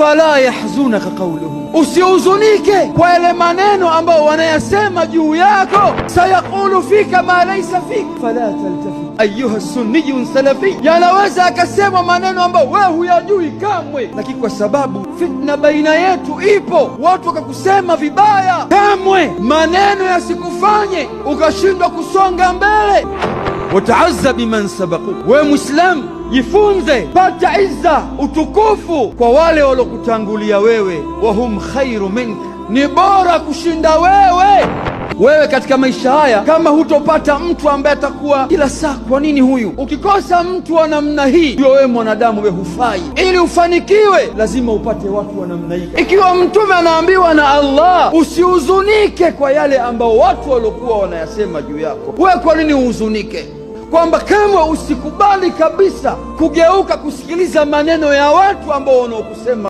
Fala yahzunaka qawluhum, usihuzunike kwa yale maneno ambao wanayasema juu yako. Sayaqulu fika ma laysa fik fala taltafi ayuha sunniyun salafi, yanaweza akasema maneno ambao wewe huyajui kamwe, lakini kwa sababu fitna baina yetu ipo, watu wakakusema vibaya, kamwe maneno yasikufanye ukashindwa kusonga mbele. Wataazza biman sabaku, wewe Muislamu jifunze, pata izza, utukufu kwa wale walokutangulia wewe. Wahum khairu mink, ni bora kushinda wewe. Wewe katika maisha haya kama hutopata mtu ambaye atakuwa kila saa, kwa nini huyu? Ukikosa mtu wa namna hii, ndio wewe mwanadamu, wewe hufai. Ili ufanikiwe lazima upate watu wa namna hii. Ikiwa mtume anaambiwa na Allah usihuzunike kwa yale ambao watu waliokuwa wanayasema juu yako, wewe kwa nini uhuzunike? Kwamba kamwe usikubali kabisa kugeuka kusikiliza maneno ya watu ambao wanaokusema